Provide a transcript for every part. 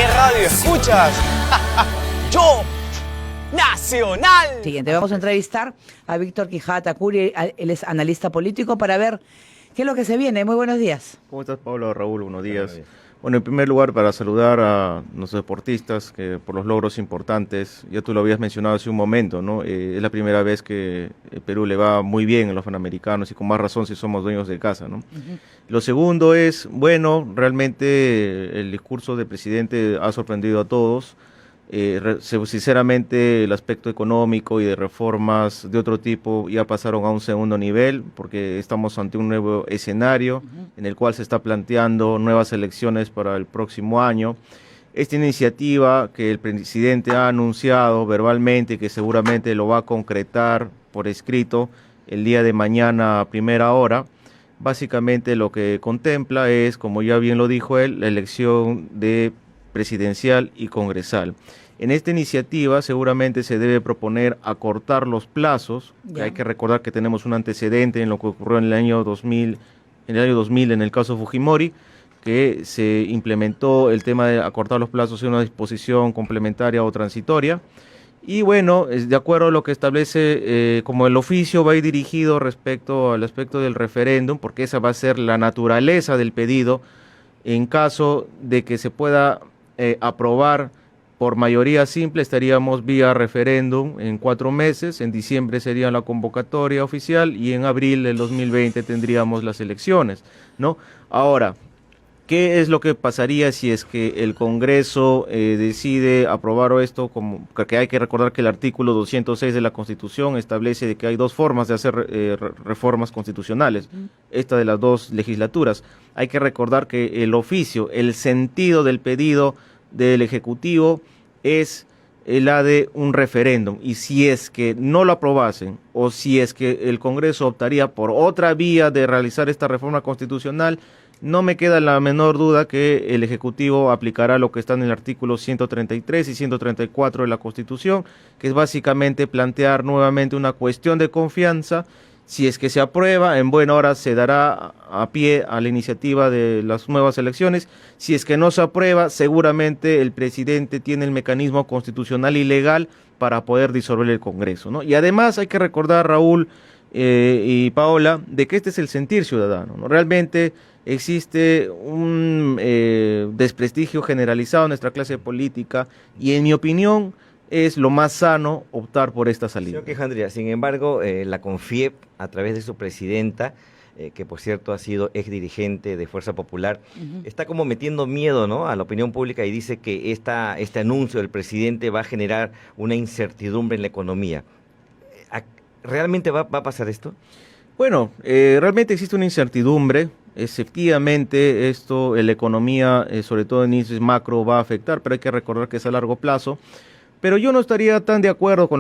¿Qué radio escuchas? Yo, Nacional. Siguiente, vamos a entrevistar a Víctor Quijada Tacuri, él es analista político, para ver qué es lo que se viene. Muy buenos días. ¿Cómo estás, Pablo? Raúl, buenos días. Bueno, en primer lugar, para saludar a nuestros deportistas que por los logros importantes, ya tú lo habías mencionado hace un momento, ¿no? Es la primera vez que Perú le va muy bien en los Panamericanos y con más razón si somos dueños de casa, ¿no? Lo segundo es, bueno, realmente el discurso del presidente ha sorprendido a todos. Sinceramente el aspecto económico y de reformas de otro tipo ya pasaron a un segundo nivel porque estamos ante un nuevo escenario en el cual se está planteando nuevas elecciones para el próximo año. Esta iniciativa que el presidente ha anunciado verbalmente, que seguramente lo va a concretar por escrito el día de mañana a primera hora, básicamente lo que contempla es, como ya bien lo dijo él, la elección de presidencial y congresal. En esta iniciativa seguramente se debe proponer acortar los plazos. Hay que recordar que tenemos un antecedente en lo que ocurrió en el año 2000, en el caso Fujimori, que se implementó el tema de acortar los plazos en una disposición complementaria o transitoria. Y bueno, de acuerdo a lo que establece, como el oficio va a ir dirigido respecto al aspecto del referéndum, porque esa va a ser la naturaleza del pedido, en caso de que se pueda aprobar por mayoría simple, estaríamos vía referéndum en 4 meses, en diciembre sería la convocatoria oficial y en abril del 2020 tendríamos las elecciones, ¿no? Ahora, ¿qué es lo que pasaría si es que el Congreso decide aprobar esto? Que hay que recordar que el artículo 206 de la Constitución establece de que hay 2 formas de hacer reformas constitucionales, esta de las 2 legislaturas. Hay que recordar que el oficio, el sentido del pedido del Ejecutivo es la de un referéndum, y si es que no lo aprobasen o si es que el Congreso optaría por otra vía de realizar esta reforma constitucional, no me queda la menor duda que el Ejecutivo aplicará lo que está en el artículo 133 y 134 de la Constitución, que es básicamente plantear nuevamente una cuestión de confianza. Si es que se aprueba, en buena hora se dará a pie a la iniciativa de las nuevas elecciones. Si es que no se aprueba, seguramente el presidente tiene el mecanismo constitucional y legal para poder disolver el Congreso, ¿no? Y además hay que recordar, Raúl y Paola, de que este es el sentir ciudadano, ¿no? Realmente existe un desprestigio generalizado en nuestra clase política y, en mi opinión, es lo más sano optar por esta salida. Señor Quijandría, sin embargo, la CONFIEP, a través de su presidenta, que por cierto ha sido ex dirigente de Fuerza Popular, está como metiendo miedo, ¿no?, a la opinión pública, y dice que este anuncio del presidente va a generar una incertidumbre en la economía. ¿Realmente va a pasar esto? Bueno, realmente existe una incertidumbre. Efectivamente, esto en la economía, sobre todo en índices macro, va a afectar, pero hay que recordar que es a largo plazo. Pero yo no estaría tan de acuerdo con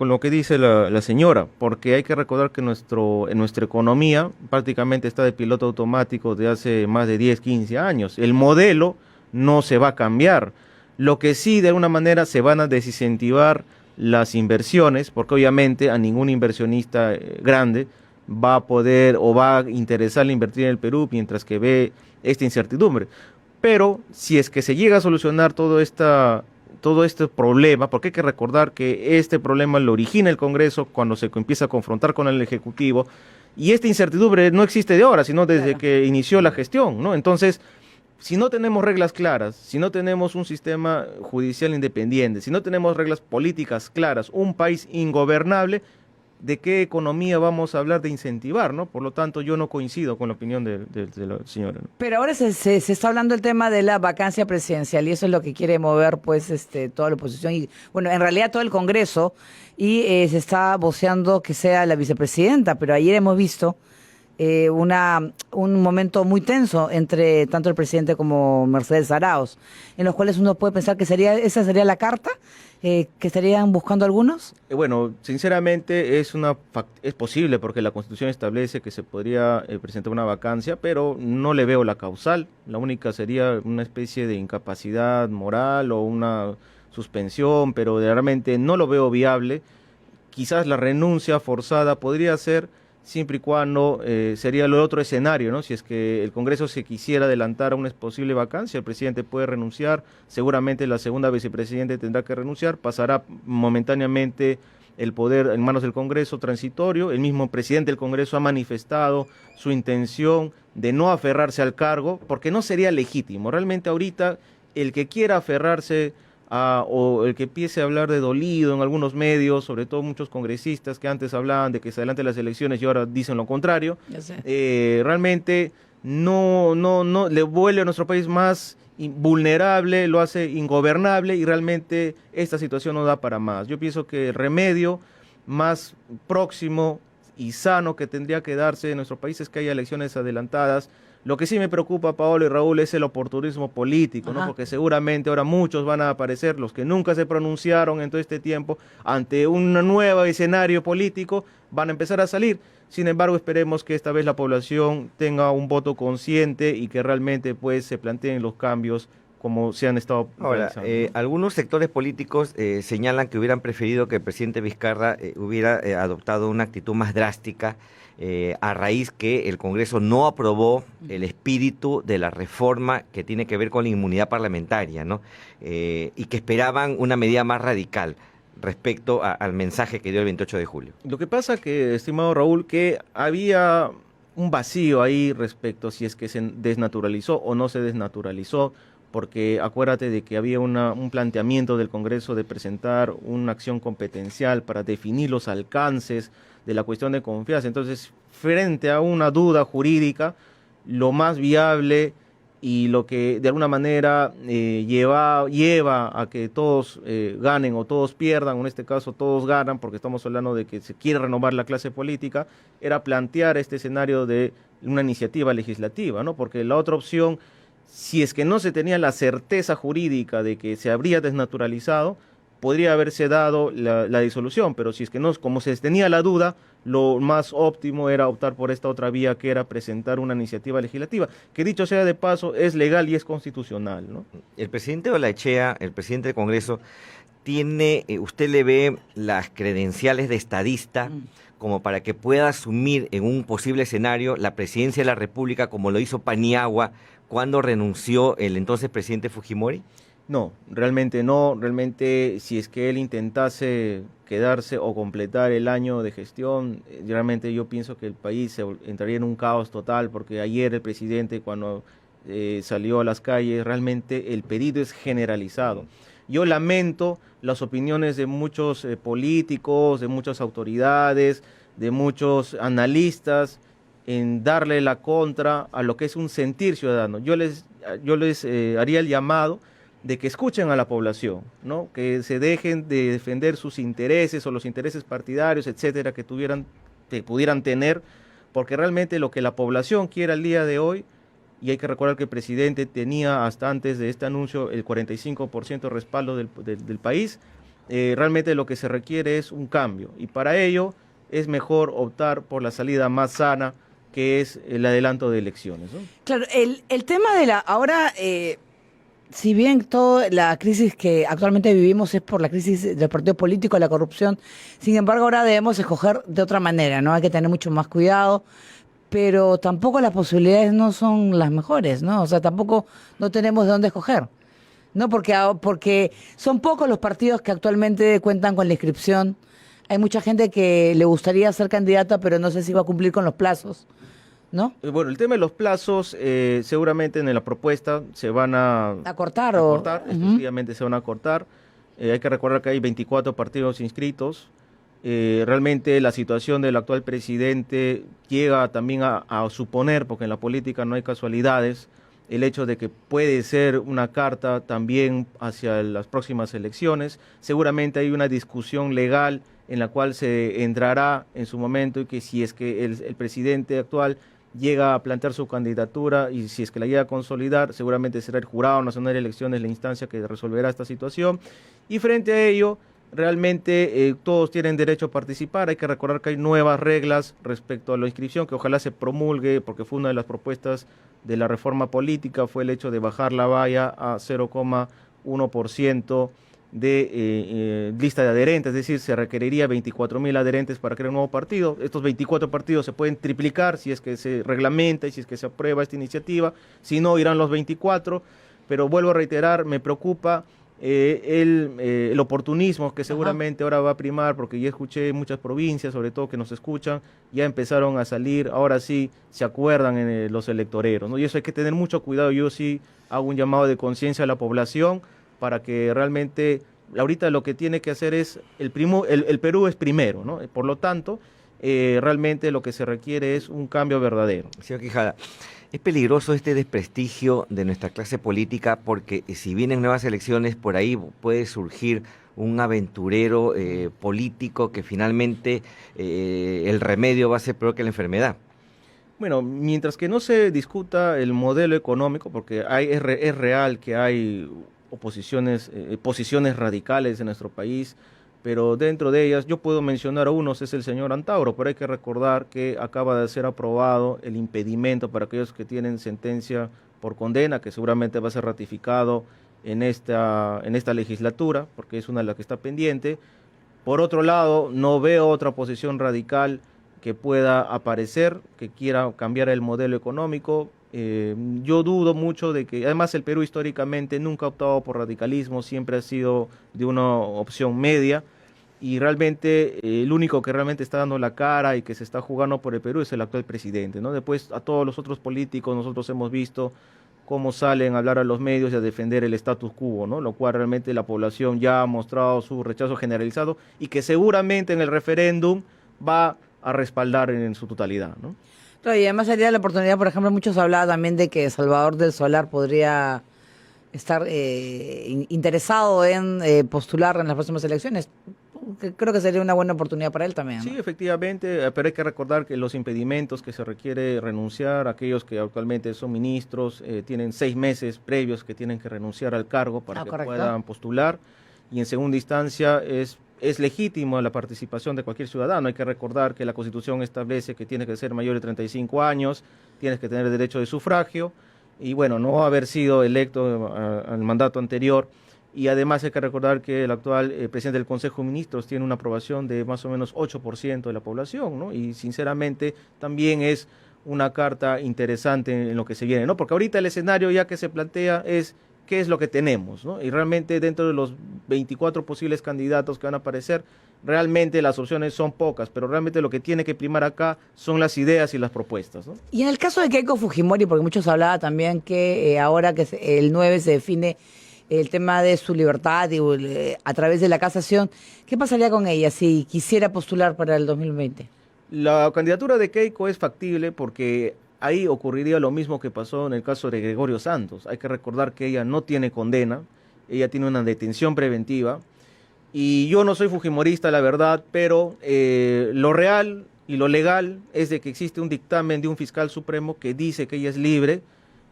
lo que dice la señora, porque hay que recordar que en nuestra economía prácticamente está de piloto automático de hace más de 10, 15 años. El modelo no se va a cambiar. Lo que sí, de alguna manera, se van a desincentivar las inversiones, porque obviamente a ningún inversionista grande va a poder o va a interesarle invertir en el Perú mientras que ve esta incertidumbre. Pero si es que se llega a solucionar todo este problema, porque hay que recordar que este problema lo origina el Congreso cuando se empieza a confrontar con el Ejecutivo, y esta incertidumbre no existe de ahora, sino desde que inició la gestión, ¿no? Entonces, si no tenemos reglas claras, si no tenemos un sistema judicial independiente, si no tenemos reglas políticas claras, un país ingobernable, ¿de qué economía vamos a hablar de incentivar, no? Por lo tanto, yo no coincido con la opinión de la señora, ¿no? Pero ahora se está hablando del tema de la vacancia presidencial, y eso es lo que quiere mover, pues, toda la oposición y, bueno, en realidad todo el Congreso, y se está voceando que sea la vicepresidenta, pero ayer hemos visto un momento muy tenso entre tanto el presidente como Mercedes Arauz, en los cuales uno puede pensar que esa sería la carta que estarían buscando algunos. Bueno, sinceramente es posible, porque la Constitución establece que se podría presentar una vacancia, pero no le veo la causal. La única sería una especie de incapacidad moral o una suspensión, pero realmente no lo veo viable. Quizás la renuncia forzada podría ser siempre y cuando sería el otro escenario, ¿no? Si es que el Congreso se quisiera adelantar a una posible vacancia, el presidente puede renunciar, seguramente la segunda vicepresidente tendrá que renunciar, pasará momentáneamente el poder en manos del Congreso transitorio. El mismo presidente del Congreso ha manifestado su intención de no aferrarse al cargo, porque no sería legítimo. Realmente ahorita el que quiera aferrarse o el que empiece a hablar de dolido en algunos medios, sobre todo muchos congresistas que antes hablaban de que se adelanten las elecciones y ahora dicen lo contrario, realmente no le vuelve a nuestro país más vulnerable, lo hace ingobernable y realmente esta situación no da para más. Yo pienso que el remedio más próximo y sano que tendría que darse en nuestro país es que haya elecciones adelantadas. Lo que sí me preocupa, Paolo y Raúl, es el oportunismo político, ¿no? Porque seguramente ahora muchos van a aparecer, los que nunca se pronunciaron en todo este tiempo, ante un nuevo escenario político, van a empezar a salir. Sin embargo, esperemos que esta vez la población tenga un voto consciente y que realmente pues se planteen los cambios como se han estado realizando. Algunos sectores políticos señalan que hubieran preferido que el presidente Vizcarra hubiera adoptado una actitud más drástica a raíz que el Congreso no aprobó el espíritu de la reforma que tiene que ver con la inmunidad parlamentaria, ¿no? Y que esperaban una medida más radical respecto al mensaje que dio el 28 de julio. Lo que pasa que, estimado Raúl, que había un vacío ahí respecto si es que se desnaturalizó o no se desnaturalizó, porque acuérdate de que había un planteamiento del Congreso de presentar una acción competencial para definir los alcances de la cuestión de confianza. Entonces, frente a una duda jurídica, lo más viable y lo que de alguna manera lleva a que todos ganen o todos pierdan, o en este caso todos ganan, porque estamos hablando de que se quiere renovar la clase política, era plantear este escenario de una iniciativa legislativa, ¿no? Porque la otra opción, si es que no se tenía la certeza jurídica de que se habría desnaturalizado, podría haberse dado la disolución, pero si es que no, como se tenía la duda, lo más óptimo era optar por esta otra vía, que era presentar una iniciativa legislativa, que dicho sea de paso, es legal y es constitucional, ¿no? El presidente Olaechea, el presidente del Congreso, tiene, usted le ve las credenciales de estadista como para que pueda asumir en un posible escenario la presidencia de la República, como lo hizo Paniagua cuando renunció el entonces presidente Fujimori. No, realmente no. Realmente, si es que él intentase quedarse o completar el año de gestión, realmente yo pienso que el país entraría en un caos total, porque ayer el presidente, cuando salió a las calles, realmente el pedido es generalizado. Yo lamento las opiniones de muchos políticos, de muchas autoridades, de muchos analistas, en darle la contra a lo que es un sentir ciudadano. Yo les haría el llamado de que escuchen a la población, ¿no? Que se dejen de defender sus intereses o los intereses partidarios, etcétera, que pudieran tener, porque realmente lo que la población quiere al día de hoy, y hay que recordar que el presidente tenía hasta antes de este anuncio el 45% de respaldo del país, realmente lo que se requiere es un cambio, y para ello es mejor optar por la salida más sana, que es el adelanto de elecciones, ¿no? Claro, el tema de ahora, si bien toda la crisis que actualmente vivimos es por la crisis del partido político, la corrupción, sin embargo ahora debemos escoger de otra manera, ¿no? Hay que tener mucho más cuidado, pero tampoco las posibilidades no son las mejores, ¿no? O sea, tampoco no tenemos de dónde escoger, ¿no? Porque son pocos los partidos que actualmente cuentan con la inscripción. Hay mucha gente que le gustaría ser candidata, pero no sé si va a cumplir con los plazos, ¿no? Bueno, el tema de los plazos, seguramente en la propuesta se van a cortar. Exclusivamente se van a cortar. Hay que recordar que hay 24 partidos inscritos. Realmente la situación del actual presidente llega también a suponer, porque en la política no hay casualidades, el hecho de que puede ser una carta también hacia las próximas elecciones. Seguramente hay una discusión legal en la cual se entrará en su momento, y que si es que el presidente actual llega a plantear su candidatura y si es que la llega a consolidar, seguramente será el Jurado Nacional de Elecciones la instancia que resolverá esta situación. Y frente a ello, realmente todos tienen derecho a participar. Hay que recordar que hay nuevas reglas respecto a la inscripción, que ojalá se promulgue, porque fue una de las propuestas de la reforma política, fue el hecho de bajar la valla a 0,1% lista de adherentes, es decir, se requeriría 24.000 adherentes para crear un nuevo partido. Estos 24 partidos se pueden triplicar si es que se reglamenta y si es que se aprueba esta iniciativa, si no irán los 24, pero vuelvo a reiterar, me preocupa el oportunismo que seguramente ahora va a primar, porque ya escuché en muchas provincias, sobre todo que nos escuchan, ya empezaron a salir, ahora sí se acuerdan los electoreros, ¿no? Y eso hay que tener mucho cuidado. Yo sí hago un llamado de conciencia a la población para que realmente, ahorita lo que tiene que hacer es, el Perú es primero, ¿no? Por lo tanto, realmente lo que se requiere es un cambio verdadero. Señor Quijada, es peligroso este desprestigio de nuestra clase política porque si vienen nuevas elecciones, por ahí puede surgir un aventurero político que finalmente el remedio va a ser peor que la enfermedad. Bueno, mientras que no se discuta el modelo económico, porque es real que hay posiciones radicales en nuestro país, pero dentro de ellas yo puedo mencionar a unos, es el señor Antauro, pero hay que recordar que acaba de ser aprobado el impedimento para aquellos que tienen sentencia por condena, que seguramente va a ser ratificado en esta legislatura, porque es una de las que está pendiente. Por otro lado, no veo otra posición radical que pueda aparecer, que quiera cambiar el modelo económico. Yo dudo mucho de que, además el Perú históricamente nunca ha optado por radicalismo, siempre ha sido de una opción media, y realmente el único que realmente está dando la cara y que se está jugando por el Perú es el actual presidente, ¿no? Después a todos los otros políticos nosotros hemos visto cómo salen a hablar a los medios y a defender el status quo, ¿no? Lo cual realmente la población ya ha mostrado su rechazo generalizado y que seguramente en el referéndum va a respaldar en su totalidad, ¿no? Claro, y además sería la oportunidad, por ejemplo, muchos hablaban también de que Salvador del Solar podría estar interesado en postular en las próximas elecciones. Creo que sería una buena oportunidad para él también, ¿no? Sí, efectivamente, pero hay que recordar que los impedimentos que se requiere renunciar, aquellos que actualmente son ministros, tienen 6 meses previos que tienen que renunciar al cargo para que puedan postular, y en segunda instancia es legítimo la participación de cualquier ciudadano. Hay que recordar que la Constitución establece que tiene que ser mayor de 35 años, tienes que tener derecho de sufragio, y bueno, no haber sido electo al mandato anterior. Y además hay que recordar que el actual presidente del Consejo de Ministros tiene una aprobación de más o menos 8% de la población, ¿no? Y sinceramente también es una carta interesante en lo que se viene, ¿no? Porque ahorita el escenario ya que se plantea es qué es lo que tenemos, ¿no? Y realmente dentro de los 24 posibles candidatos que van a aparecer, realmente las opciones son pocas, pero realmente lo que tiene que primar acá son las ideas y las propuestas, ¿no? Y en el caso de Keiko Fujimori, porque muchos hablaban también que ahora que el 9 se define el tema de su libertad y, a través de la casación, ¿qué pasaría con ella si quisiera postular para el 2020? La candidatura de Keiko es factible porque ahí ocurriría lo mismo que pasó en el caso de Gregorio Santos. Hay que recordar que ella no tiene condena, ella tiene una detención preventiva, y yo no soy fujimorista, la verdad, pero lo real y lo legal es de que existe un dictamen de un fiscal supremo que dice que ella es libre,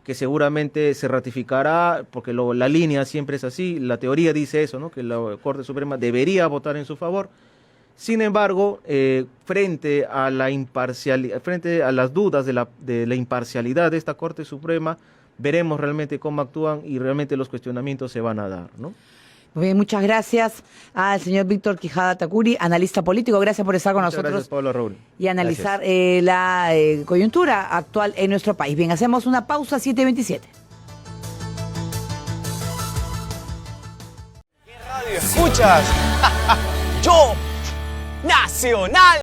que seguramente se ratificará, porque la línea siempre es así, la teoría dice eso, ¿no? Que la Corte Suprema debería votar en su favor. Sin embargo, frente a las dudas de la imparcialidad de esta Corte Suprema, veremos realmente cómo actúan y realmente los cuestionamientos se van a dar, ¿no? Muy bien, muchas gracias al señor Víctor Quijada Tacuri, analista político. Gracias por estar con nosotros. Gracias, Pablo Raúl. Y analizar la coyuntura actual en nuestro país. Bien, hacemos una pausa, 7:27. ¿Qué radio escuchas? Yo, Nacional.